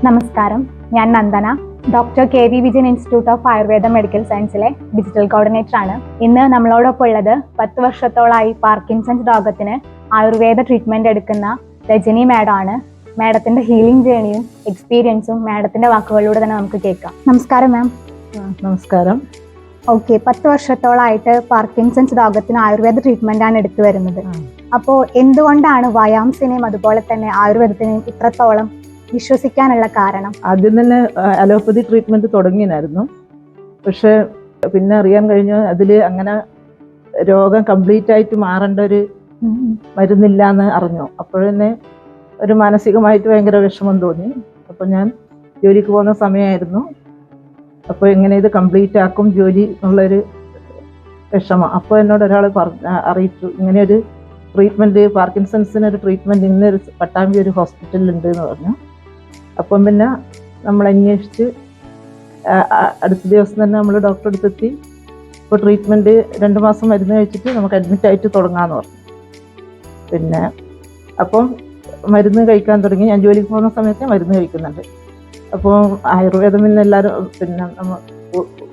നമസ്കാരം, ഞാൻ Nandana, doctor KV Vijayan institute of Ayurveda medical സയൻസിലെ ഡിജിറ്റൽ കോർഡിനേറ്റർ ആണ്. ഇന്ന് നമ്മളോടൊപ്പം ഉള്ളത് 10 വർഷത്തോളമായി പാർക്കിൻസൺസ് രോഗത്തിന് ആയുർവേദ ട്രീറ്റ്മെന്റ് എടുക്കുന്ന രജനി മാഡം ആണ്. മാഡത്തിന്റെ ഹീലിംഗ് ജേണിയും എക്സ്പീരിയൻസും മാഡത്തിന്റെ വാക്കുകളിലൂടെ തന്നെ നമുക്ക് കേൾക്കാം. നമസ്കാരം മാം. നമസ്കാരം. ഓക്കെ, 10 വർഷത്തോളായിട്ട് പാർക്കിൻസൺസ് രോഗത്തിന് ആയുർവേദ ട്രീറ്റ്മെന്റ് ആണ് എടുത്തു വരുന്നത്. അപ്പോൾ എന്തുകൊണ്ടാണ് വയാംസിനെയും അതുപോലെ തന്നെ ആയുർവേദത്തിനെയും ഇത്രത്തോളം വിശ്വസിക്കാനുള്ള കാരണം? ആദ്യം തന്നെ അലോപ്പതി ട്രീറ്റ്മെന്റ് തുടങ്ങിയായിരുന്നു. പക്ഷെ പിന്നെ അറിയാൻ കഴിഞ്ഞു അതിൽ അങ്ങനെ രോഗം കംപ്ലീറ്റ് ആയിട്ട് മാറേണ്ട ഒരു മരുന്നില്ല എന്ന് അറിഞ്ഞു. അപ്പോഴന്നെ ഒരു മാനസികമായിട്ട് ഭയങ്കര വിഷമം തോന്നി. അപ്പോൾ ഞാൻ ജോലിക്ക് പോകുന്ന സമയമായിരുന്നു. അപ്പോൾ എങ്ങനെ ഇത് കംപ്ലീറ്റ് ആക്കും ജോലി എന്നുള്ളൊരു വിഷമം. അപ്പോൾ എന്നോട് ഒരാൾ അറിയിച്ചു, ഇങ്ങനെയൊരു ട്രീറ്റ്മെൻറ്റ്, പാർക്കിൻസൺസിനൊരു ട്രീറ്റ്മെൻറ്റ് ഇന്നൊരു പട്ടാമ്പി ഒരു ഹോസ്പിറ്റലിലുണ്ട് എന്ന് പറഞ്ഞു. അപ്പം പിന്നെ നമ്മൾ അന്വേഷിച്ച് അടുത്ത ദിവസം തന്നെ നമ്മൾ ഡോക്ടറെ അടുത്തെത്തി. ഇപ്പോൾ ട്രീറ്റ്മെൻറ്റ് 2 മാസം മരുന്ന് കഴിച്ചിട്ട് നമുക്ക് അഡ്മിറ്റായിട്ട് തുടങ്ങാമെന്ന് പറഞ്ഞു. പിന്നെ അപ്പം മരുന്ന് കഴിക്കാൻ തുടങ്ങി. ഞാൻ ജോലിക്ക് പോകുന്ന സമയത്ത് മരുന്ന് കഴിക്കുന്നുണ്ട്. അപ്പോൾ ആയുർവേദം പിന്നെ എല്ലാവരും പിന്നെ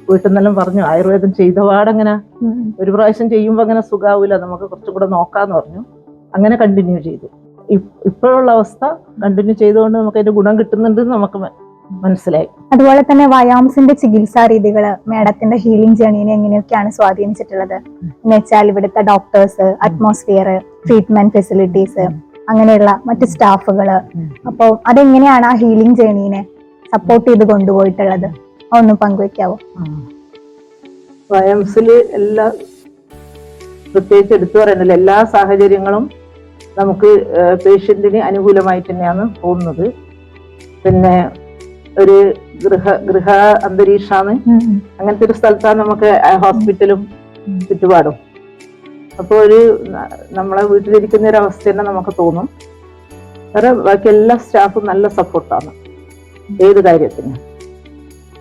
വീട്ടിൽ നിന്നെല്ലാം പറഞ്ഞു, ആയുർവേദം ചെയ്ത പാടങ്ങനെ ഒരു പ്രാവശ്യം ചെയ്യുമ്പോൾ അങ്ങനെ സുഖാവില്ല, നമുക്ക് കുറച്ചും കൂടെ നോക്കാമെന്ന് പറഞ്ഞു. അങ്ങനെ കണ്ടിന്യൂ ചെയ്തു. ഇപ്പോഴുള്ള അവസ്ഥ കണ്ടിന്യൂ ചെയ്തുകൊണ്ട് നമുക്ക് അതിന്റെ ഗുണം കിട്ടുന്നുണ്ട് നമുക്ക് മനസ്സിലായി. അതുപോലെ തന്നെ വയാംസിന്റെ ചികിത്സാ രീതികൾ മാഡത്തിന്റെ ഹീലിംഗ് ജേണിനെ എങ്ങനെയൊക്കെയാണ് സ്വാധീനിച്ചിട്ടുള്ളത് എന്ന് വെച്ചാൽ ഇവിടുത്തെ ഡോക്ടേഴ്സ്, അറ്റ്മോസ്ഫിയർ, ട്രീറ്റ്മെന്റ് ഫെസിലിറ്റീസ്, അങ്ങനെയുള്ള മറ്റ് സ്റ്റാഫുകള്, അപ്പോൾ അതെങ്ങനെയാണ് ആ ഹീലിംഗ് ജേണിനെ സപ്പോർട്ട് ചെയ്ത് കൊണ്ടുപോയിട്ടുള്ളത്? ഒന്ന് പങ്കുവെക്കാവോ? വയാംസില് എല്ലാ പ്രത്യേകിച്ച് എടുത്തു പറയുന്നില്ല, എല്ലാ സാഹചര്യങ്ങളും നമുക്ക് പേഷ്യന്റിന് അനുകൂലമായിട്ട് തന്നെയാണ് പോകുന്നത്. പിന്നെ ഒരു ഗൃഹ അന്തരീക്ഷമാണ്, അങ്ങനത്തെ ഒരു സ്ഥലത്താണ് നമുക്ക് ഹോസ്പിറ്റലും ചുറ്റുപാടും. അപ്പോൾ ഒരു നമ്മളെ വീട്ടിലിരിക്കുന്ന ഒരു അവസ്ഥ തന്നെ നമുക്ക് തോന്നും. വേറെ ബാക്കി എല്ലാ സ്റ്റാഫും നല്ല സപ്പോർട്ടാണ് ഏത് കാര്യത്തിനും.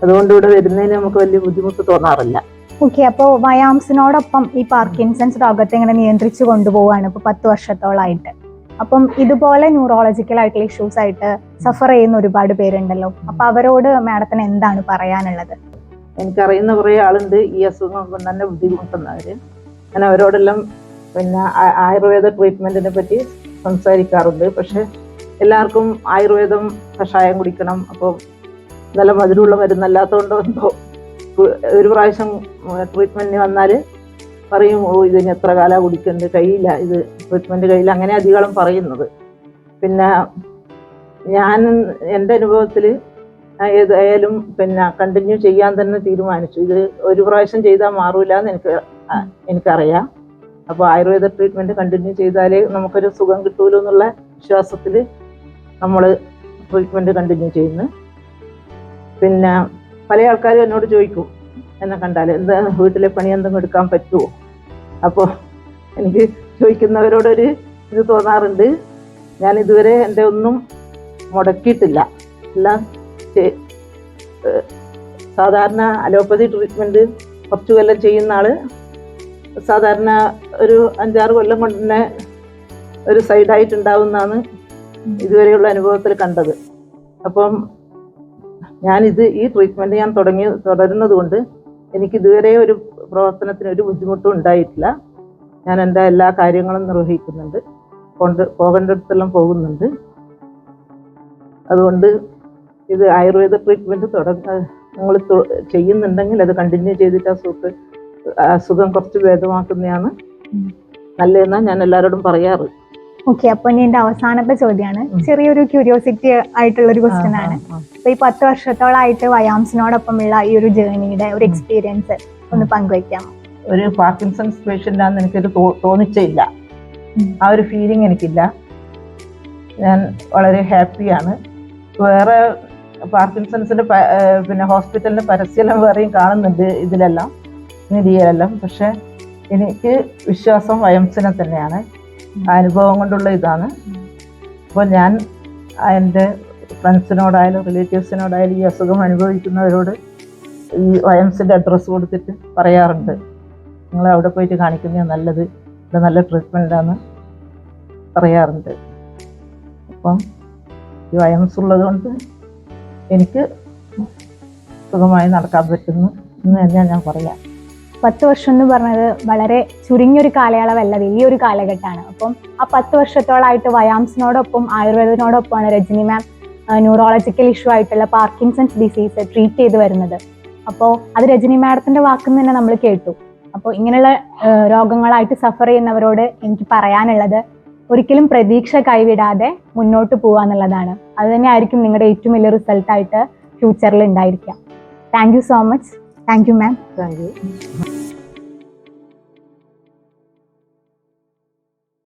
അതുകൊണ്ട് ഇവിടെ വരുന്നതിന് നമുക്ക് വലിയ ബുദ്ധിമുട്ട് തോന്നാറില്ല. ഓക്കെ, അപ്പോൾ വയാംസിനോടൊപ്പം ഈ പാർക്കിൻസൺസ് രോഗത്തെ ഇങ്ങനെ നിയന്ത്രിച്ചു കൊണ്ടുപോവാണ് ഇപ്പൊ 10 വർഷത്തോളായിട്ട്. അപ്പം ഇതുപോലെ ന്യൂറോളജിക്കൽ ആയിട്ടുള്ള ഇഷ്യൂസ് ആയിട്ട് സഫർ ചെയ്യുന്ന ഒരുപാട് പേരുണ്ടല്ലോ, അപ്പൊ അവരോട് മാഡത്തിന് എന്താണ് പറയാനുള്ളത്? എനിക്കറിയുന്ന കുറേ ആളുണ്ട് ഈ അസുഖം കൊണ്ട് തന്നെ ബുദ്ധിമുട്ടുന്നവര്. ഞാൻ അവരോടെല്ലാം പിന്നെ ആയുർവേദ ട്രീറ്റ്മെന്റിനെ പറ്റി സംസാരിക്കാറുണ്ട്. പക്ഷെ എല്ലാവർക്കും ആയുർവേദം കഷായം കുടിക്കണം, അപ്പോൾ നല്ല മധുരമുള്ള മരുന്നല്ലാത്തതുകൊണ്ടോ എന്തോ ഒരു പ്രാവശ്യം ട്രീറ്റ്മെന്റിന് വന്നാൽ പറയും, ഓ ഇതിന് എത്ര കാലം കുടിക്കുന്നത്, കഴിയില്ല, ഇത് ട്രീറ്റ്മെന്റ് കഴിയില്ല, അങ്ങനെ അധികം പറയുന്നത്. പിന്നെ ഞാൻ എൻ്റെ അനുഭവത്തിൽ ഏതായാലും പിന്നെ കണ്ടിന്യൂ ചെയ്യാൻ തന്നെ തീരുമാനിച്ചു. ഇത് ഒരു പ്രാവശ്യം ചെയ്താൽ മാറൂല എന്ന് എനിക്കറിയാം. അപ്പോൾ ആയുർവേദ ട്രീറ്റ്മെന്റ് കണ്ടിന്യൂ ചെയ്താലേ നമുക്കൊരു സുഖം കിട്ടൂലോ എന്നുള്ള വിശ്വാസത്തിൽ നമ്മൾ ട്രീറ്റ്മെന്റ് കണ്ടിന്യൂ ചെയ്യുന്നു. പിന്നെ പല ആൾക്കാരും എന്നോട് ചോദിക്കും, എന്നെ കണ്ടാൽ എന്താ വീട്ടിലെ പണി എന്തെങ്കിലും എടുക്കാൻ പറ്റുമോ? അപ്പോൾ എനിക്ക് ചോദിക്കുന്നവരോടൊരു ഇത് തോന്നാറുണ്ട്, ഞാൻ ഇതുവരെ എൻ്റെ ഒന്നും മുടക്കിയിട്ടില്ല. എല്ലാം സാധാരണ അലോപ്പതി ട്രീറ്റ്മെൻറ്റ് കുറച്ച് കൊല്ലം ചെയ്യുന്ന ആൾ സാധാരണ ഒരു 5-6 കൊല്ലം കൊണ്ട് തന്നെ ഒരു സൈഡായിട്ടുണ്ടാവുന്നതാണ് ഇതുവരെയുള്ള അനുഭവത്തിൽ കണ്ടത്. അപ്പം ഈ ട്രീറ്റ്മെൻറ്റ് ഞാൻ തുടരുന്നത് കൊണ്ട് എനിക്ക് ഇതുവരെ ഒരു പ്രവർത്തനത്തിന് ഒരു ബുദ്ധിമുട്ടും ഉണ്ടായിട്ടില്ല. ഞാൻ എൻ്റെ എല്ലാ കാര്യങ്ങളും നിർവഹിക്കുന്നുണ്ട്, പോകേണ്ടടുത്തെല്ലാം പോകുന്നുണ്ട്. അതുകൊണ്ട് ഇത് ആയുർവേദ ട്രീറ്റ്മെൻറ്റ് നിങ്ങൾ ചെയ്യുന്നുണ്ടെങ്കിൽ അത് കണ്ടിന്യൂ ചെയ്തിട്ട് അസുഖം കുറച്ച് ഭേദമാക്കുന്നതാണ് നല്ലതെന്നാണ് ഞാൻ എല്ലാവരോടും പറയാറ്. ഓക്കെ, അപ്പൊ എന്റെ അവസാനത്തെ ചോദ്യമാണ്, ചെറിയൊരു ക്യൂരിയോസിറ്റി ആയിട്ടുള്ള ഒരു ക്വസ്റ്റ്യൻ ആണ്. അപ്പൊ ഈ 10 വർഷത്തോളായിട്ട് വയാംസിനോടൊപ്പമുള്ള ഈ ഒരു ജേർണിയുടെ ഒരു എക്സ്പീരിയൻസ് ഒന്ന് പങ്കുവയ്ക്കാമോ? ഒരു പാർക്കിൻസൺസ് പേഷ്യന്റ് ആണെന്ന് എനിക്കൊരു തോന്നിച്ചില്ല, ആ ഒരു ഫീലിംഗ് എനിക്കില്ല. ഞാൻ വളരെ ഹാപ്പിയാണ്. വേറെ പാർക്കിൻസൺസിന്റെ പിന്നെ ഹോസ്പിറ്റലിന്റെ പരസ്യമെല്ലാം വേറെയും കാണുന്നുണ്ട് ഇതിലെല്ലാം, മീഡിയയിലെല്ലാം. പക്ഷെ എനിക്ക് വിശ്വാസം വയാംസിനെ തന്നെയാണ്, അനുഭവം കൊണ്ടുള്ള ഇതാണ്. അപ്പോൾ ഞാൻ എൻ്റെ ഫ്രണ്ട്സിനോടായാലും റിലേറ്റീവ്സിനോടായാലും ഈ അസുഖം അനുഭവിക്കുന്നവരോട് ഈ വയാംസിൻ്റെ അഡ്രസ്സ് കൊടുത്തിട്ട് പറയാറുണ്ട്, നിങ്ങൾ അവിടെ പോയിട്ട് കാണിക്കുന്നത് നല്ലത്, ഇത് നല്ല ട്രീറ്റ്മെൻറ്റാന്ന് പറയാറുണ്ട്. അപ്പം ഈ വയംസ് ഉള്ളത് കൊണ്ട് എനിക്ക് സുഖമായി നടക്കാൻ പറ്റുന്നു എന്ന് തന്നെയാണ് ഞാൻ പറയാം. 10 വർഷം എന്ന് പറഞ്ഞത് വളരെ ചുരുങ്ങിയൊരു കാലയളവല്ല, വലിയൊരു കാലഘട്ടമാണ്. അപ്പം ആ 10 വർഷത്തോളമായിട്ട് വയാംസിനോടൊപ്പം ആയുർവേദത്തിനോടൊപ്പമാണ് രജനി മാം ന്യൂറോളജിക്കൽ ഇഷ്യൂ ആയിട്ടുള്ള പാർക്കിൻസൺസ് ഡിസീസ് ട്രീറ്റ് ചെയ്ത് വരുന്നത്. അപ്പോൾ അത് രജനി മാഡത്തിന്റെ വാക്കിൽ തന്നെ നമ്മൾ കേട്ടു. അപ്പോൾ ഇങ്ങനെയുള്ള രോഗങ്ങളായിട്ട് സഫർ ചെയ്യുന്നവരോട് എനിക്ക് പറയാനുള്ളത് ഒരിക്കലും പ്രതീക്ഷ കൈവിടാതെ മുന്നോട്ട് പോവുക എന്നുള്ളതാണ്. അത് തന്നെ ആയിരിക്കും നിങ്ങളുടെ ഏറ്റവും വലിയ റിസൾട്ടായിട്ട് ഫ്യൂച്ചറിൽ ഉണ്ടായിരിക്കുക. Thank you so much. Thank you ma'am. Thank you.